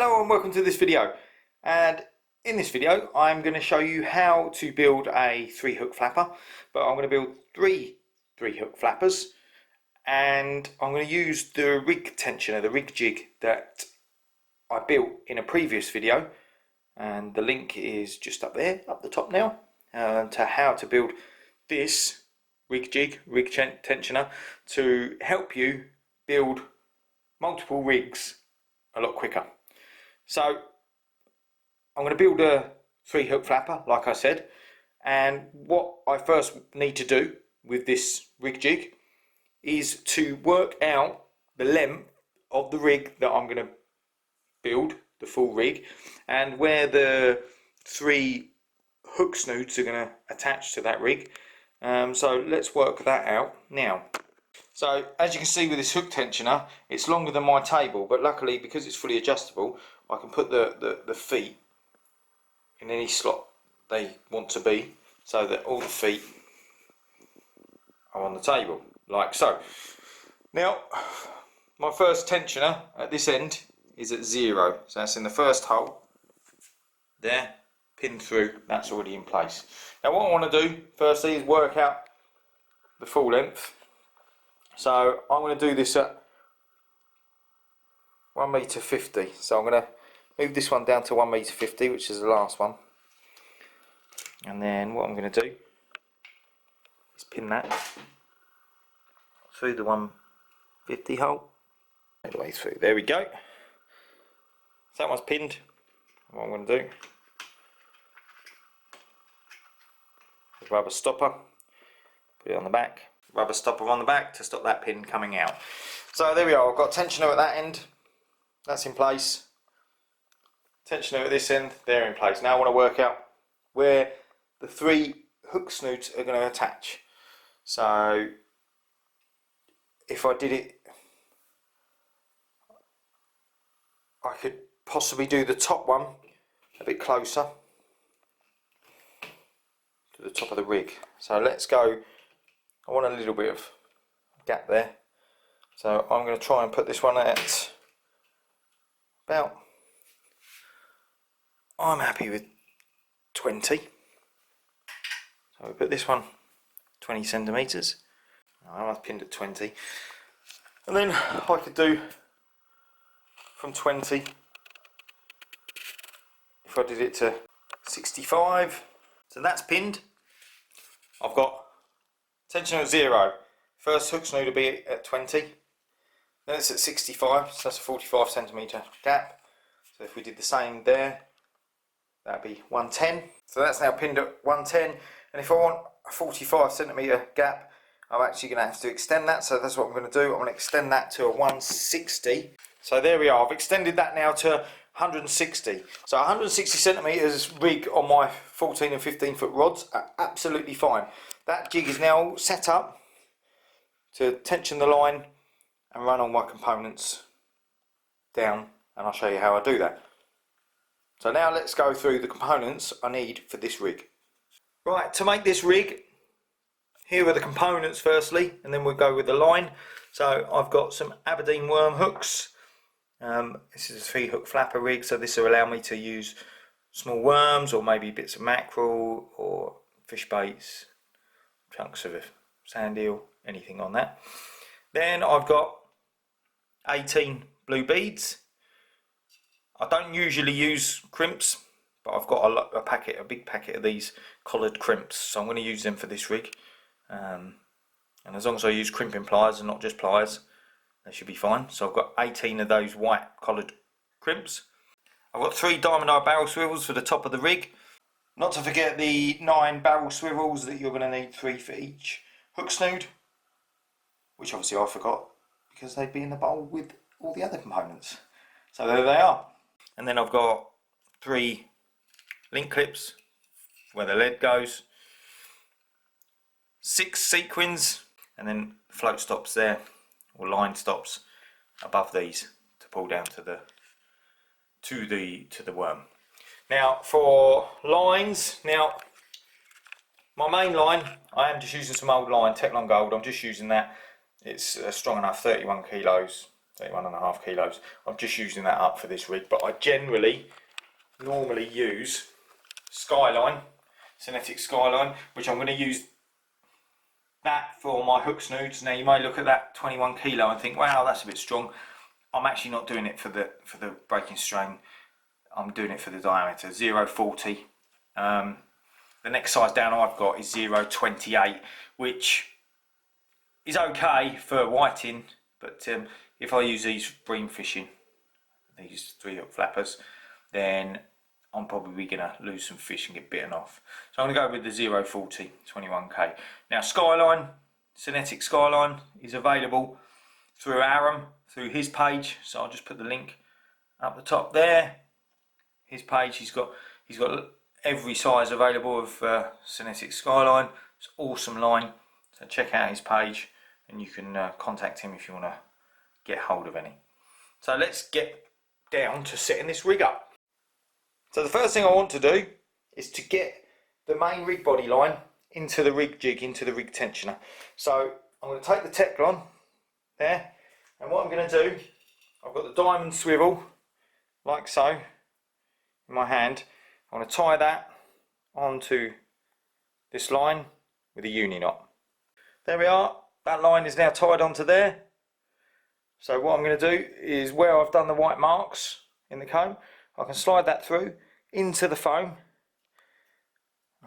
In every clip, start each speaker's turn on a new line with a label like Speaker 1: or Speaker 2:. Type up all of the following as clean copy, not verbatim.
Speaker 1: Hello and welcome to this video, and in this video I'm going to show you how to build a 3-hook flapper, but I'm going to build three 3-hook flappers, and I'm going to use the rig tensioner, the rig jig that I built in a previous video, and the link is just up there, up the top now, to how to build this rig jig, rig tensioner, to help you build multiple rigs a lot quicker. So I'm going to build a 3-hook flapper, like I said, and what I first need to do with this rig jig is to work out the length of the rig that I'm going to build, the full rig, and where the 3 hook snoods are going to attach to that rig. So let's work that out now. So as you can see with this hook tensioner, it's longer than my table, but luckily because it's fully adjustable, I can put the feet in any slot they want to be, so that all the feet are on the table, like so. Now, my first tensioner at this end is at 0, so that's in the first hole, there, pinned through, that's already in place. Now what I want to do firstly is work out the full length. So I'm going to do this at 1.50 m, so I'm going to move this one down to 1.50 m, which is the last one, and then what I'm going to do is pin that through the 1.50 hole, all the way through. There we go. So that one's pinned. What I'm going to do is rubber stopper, put it on the back. Rubber stopper on the back to stop that pin coming out. So there we are, I've got tensioner at that end, that's in place. Tensioner at this end, they're in place. Now I want to work out where the 3 hook snoods are going to attach. So if I did it, I could possibly do the top one a bit closer to the top of the rig. So let's go. I want a little bit of gap there, so I'm going to try and put this one at about, I'm happy with 20, so we put this one 20 centimetres, I've pinned at 20, and then I could do from 20, if I did it to 65, so that's pinned. I've got tension at 0, first hook snood will be at 20, then it's at 65, so that's a 45 centimetre gap. So if we did the same there, that would be 110. So that's now pinned at 110, and if I want a 45 centimetre gap, I'm actually going to have to extend that, so that's what I'm going to do. I'm going to extend that to a 160. So there we are, I've extended that now to 160. So 160 centimetres rig on my 14 and 15 foot rods are absolutely fine. That jig is now set up to tension the line and run all my components down, and I'll show you how I do that. So now let's go through the components I need for this rig. Right, to make this rig, here are the components firstly, and then we'll go with the line. So I've got some Aberdeen worm hooks. This is a 3-hook flapper rig, so this will allow me to use small worms or maybe bits of mackerel or fish baits, chunks of sand eel, anything on that. Then I've got 18 blue beads. I don't usually use crimps, but I've got a big packet of these collared crimps, so I'm going to use them for this rig. And as long as I use crimping pliers and not just pliers, they should be fine. So I've got 18 of those white collared crimps. I've got 3 diamond eye barrel swivels for the top of the rig. Not to forget the 9 barrel swivels that you're going to need 3 for each hook snood, which obviously I forgot because they'd be in the bowl with all the other components. So there they are. And then I've got 3 link clips where the lead goes, 6 sequins, and then float stops there, or line stops above these to pull down to the worm. Now for lines, now my main line, I am just using some old line, Teclon Gold. I'm just using that. It's strong enough, 31 kilos, 31.5 kilos. I'm just using that up for this rig, but I normally use Skyline, synthetic Skyline, which I'm going to use that for my hook snoods. Now you may look at that 21 kilo and think, wow, that's a bit strong. I'm actually not doing it for the breaking strain. I'm doing it for the diameter, 0.40. The next size down I've got is 0.28, which is okay for whiting, but if I use these bream fishing, these 3-hook flappers, then I'm probably going to lose some fish and get bitten off. So I'm going to go with the 0.40 21k. Now Skyline, synthetic Skyline, is available through Aram, through his page. So I'll just put the link up the top there. His page, he's got every size available of synthetic Skyline. It's an awesome line. So check out his page and you can contact him if you want to get hold of any. So let's get down to setting this rig up. So the first thing I want to do is to get the main rig body line into the rig jig, into the rig tensioner. So I'm going to take the Teclon there, and what I'm going to do, I've got the diamond swivel like so in my hand. I'm going to tie that onto this line with a uni knot. There we are, that line is now tied onto there. So what I'm going to do is, where I've done the white marks in the comb, I can slide that through into the foam.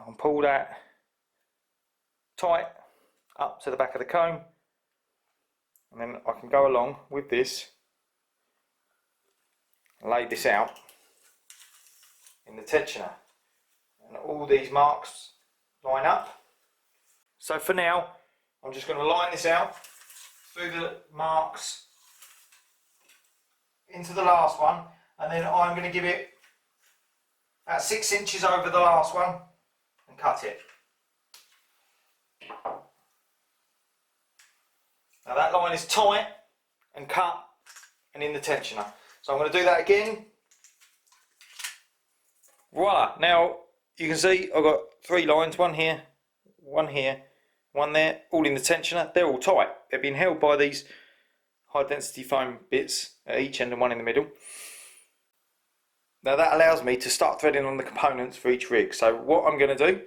Speaker 1: I can pull that tight up to the back of the comb, and then I can go along with this and lay this out in the tensioner, and all these marks line up. So for now I'm just going to line this out through the marks into the last one, and then I'm going to give it about 6 inches over the last one and cut it. Now that line is tight and cut and in the tensioner. So I'm going to do that again. Voila! Now you can see I've got 3 lines, one here, one there, all in the tensioner. They're all tight. They're being held by these high density foam bits at each end and one in the middle. Now that allows me to start threading on the components for each rig. So what I'm going to do,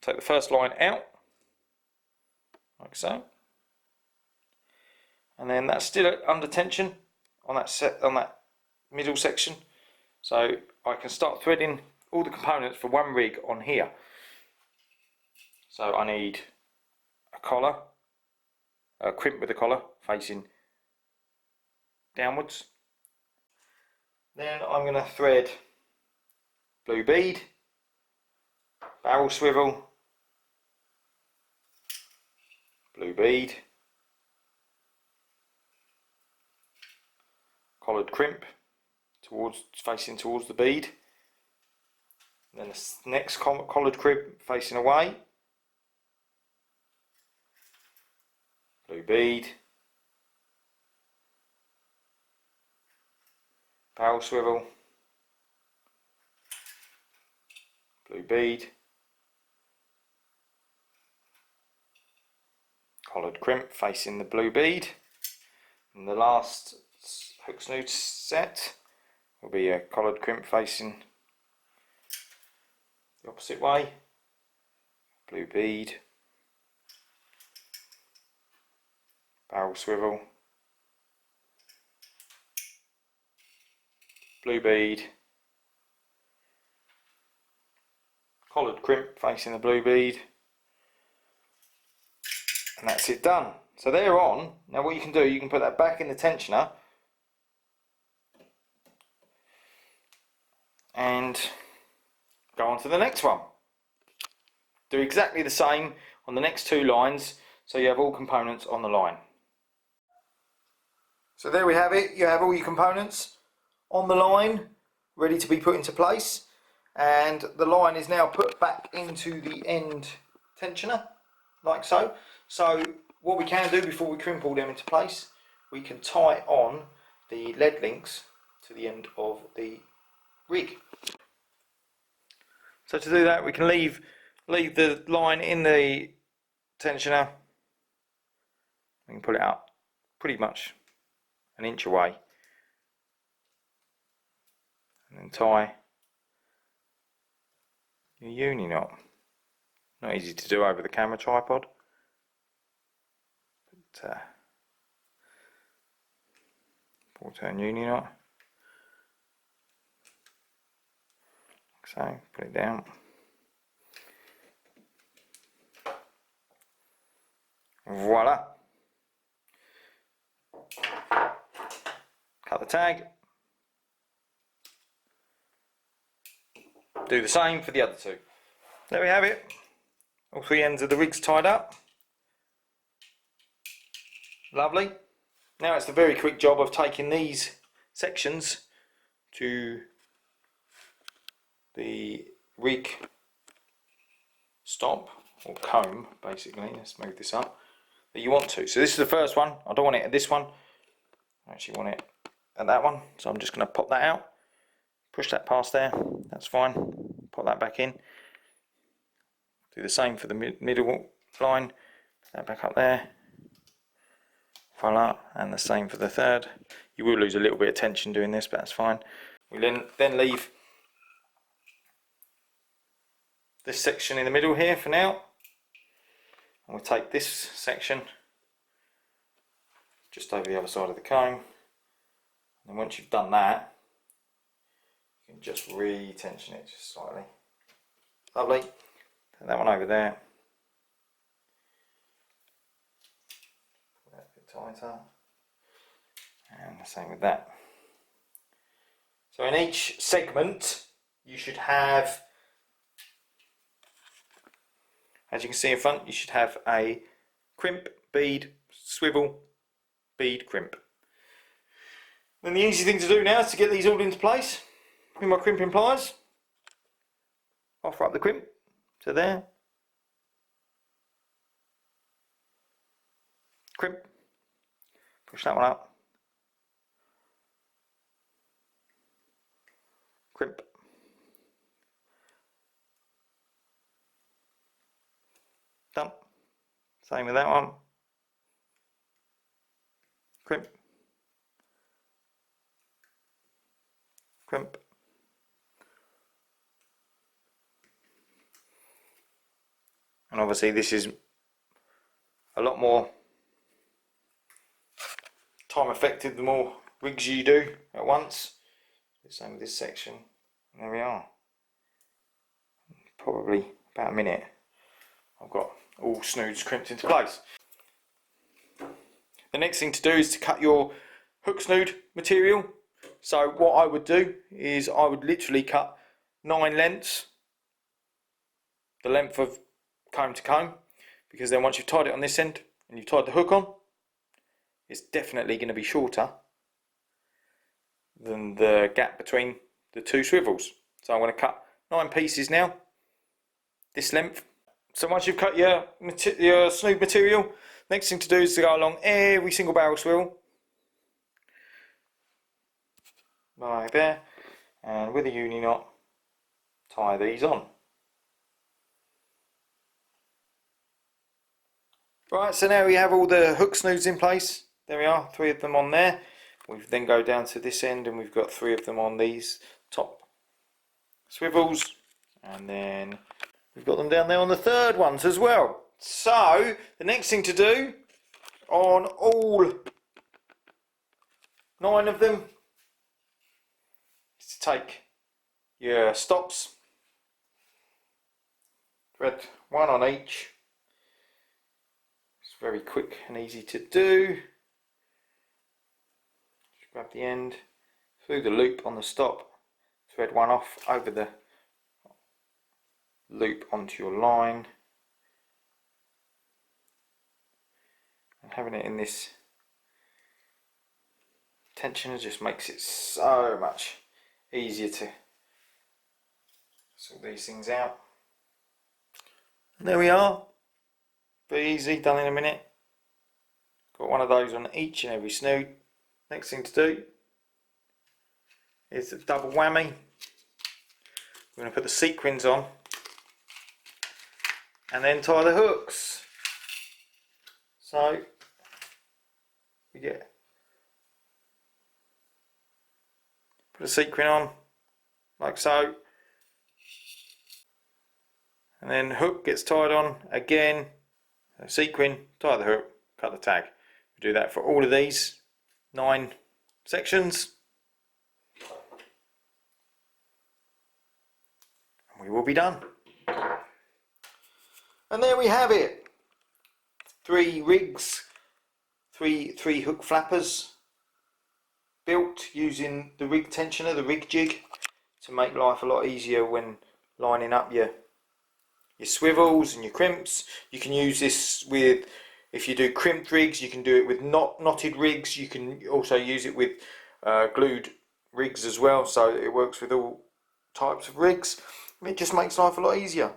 Speaker 1: take the first line out, like so, and then that's still under tension on that middle section. So I can start threading all the components for one rig on here. So I need a collar, a crimp with a collar facing downwards. Then I'm going to thread blue bead, barrel swivel, blue bead, collared crimp facing towards the bead, and then the next collared crimp facing away, blue bead, barrel swivel, blue bead, collared crimp facing the blue bead, and the last hook snood set will be a collared crimp facing the opposite way, blue bead, barrel swivel, blue bead, collared crimp facing the blue bead, and that's it done. So they're on. Now what you can do, you can put that back in the tensioner and go on to the next one. Do exactly the same on the next 2 lines, so you have all components on the line. So there we have it, you have all your components on the line ready to be put into place, and the line is now put back into the end tensioner like so. So what we can do before we crimp all them into place, we can tie on the lead links to the end of the rig. So to do that, we can leave the line in the tensioner. We can pull it out pretty much an inch away, and then tie your uni knot. Not easy to do over the camera tripod, but 4-turn uni knot. So put it down. Voila. Cut the tag. Do the same for the other two. There we have it. All three ends of the rig's tied up. Lovely. Now it's the very quick job of taking these sections to the rig stop, or comb basically. Let's move this up, that you want to. So this is the first one. I don't want it at this one. I actually want it at that one. So I'm just going to pop that out. Push that past there. That's fine. Pop that back in. Do the same for the middle line. Put that back up there. Voila. And the same for the third. You will lose a little bit of tension doing this, but that's fine. We then leave this section in the middle here for now. And we'll take this section just over the other side of the comb. And once you've done that, you can just re-tension it just slightly. Lovely. Put that one over there. Put that a bit tighter. And the same with that. So in each segment, you should have, as you can see in front, you should have a crimp, bead, swivel, bead, crimp. Then the easy thing to do now is to get these all into place with my crimping pliers. Offer up the crimp to there. Crimp. Push that one up. Crimp. Done. Same with that one. Crimp. Crimp. And obviously this is a lot more time effective the more rigs you do at once. Same with this section. And there we are. Probably about a minute. I've got all snoods crimped into place. The next thing to do is to cut your hook snood material. So what I would do is I would literally cut 9 lengths, the length of comb to comb, because then once you've tied it on this end and you've tied the hook on, it's definitely going to be shorter than the gap between the two swivels. So I'm going to cut 9 pieces now, this length. So once you've cut your snood material, next thing to do is to go along every single barrel swivel, like there, and with a uni knot, tie these on. Right, so now we have all the hook snoods in place. There we are, 3 of them on there. We then go down to this end and we've got 3 of them on these top swivels, and then we've got them down there on the third ones as well. So the next thing to do on all 9 of them is to take your stops, thread 1 on each. It's very quick and easy to do. Just grab the end through the loop on the stop, thread 1 off over the loop onto your line, and having it in this tensioner just makes it so much easier to sort these things out. And there we are, very easy, done in a minute. Got one of those on each and every snood. Next thing to do is a double whammy. We're going to put the sequins on and then tie the hooks. So we get put a sequin on, like so, and then hook gets tied on again, sequin, tie the hook, cut the tag. We do that for all of these 9 sections, and we will be done. And there we have it, 3 rigs, three hook flappers, built using the rig tensioner, the rig jig, to make life a lot easier when lining up your swivels and your crimps. You can use this with, if you do crimped rigs, you can do it with knotted rigs. You can also use it with glued rigs as well, so it works with all types of rigs. It just makes life a lot easier.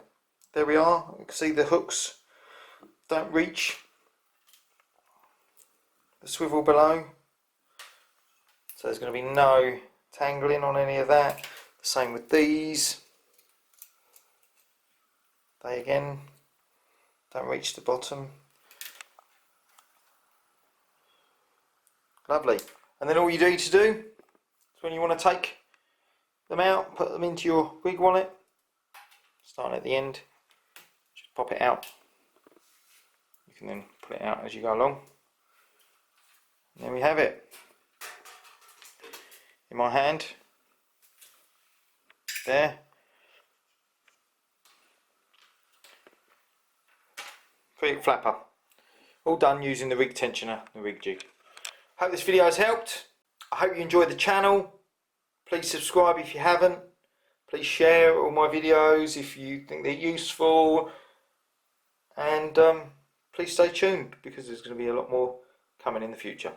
Speaker 1: There we are. You can see the hooks don't reach the swivel below, so there's going to be no tangling on any of that. The same with these. They again don't reach the bottom. Lovely. And then all you need to do is, when you want to take them out, put them into your rig wallet, starting at the end, just pop it out. You can then put it out as you go along. And there we have it. In my hand, there. Free flapper. All done using the rig tensioner, the rig jig. Hope this video has helped. I hope you enjoyed the channel. Please subscribe if you haven't. Please share all my videos if you think they're useful. And please stay tuned, because there's going to be a lot more coming in the future.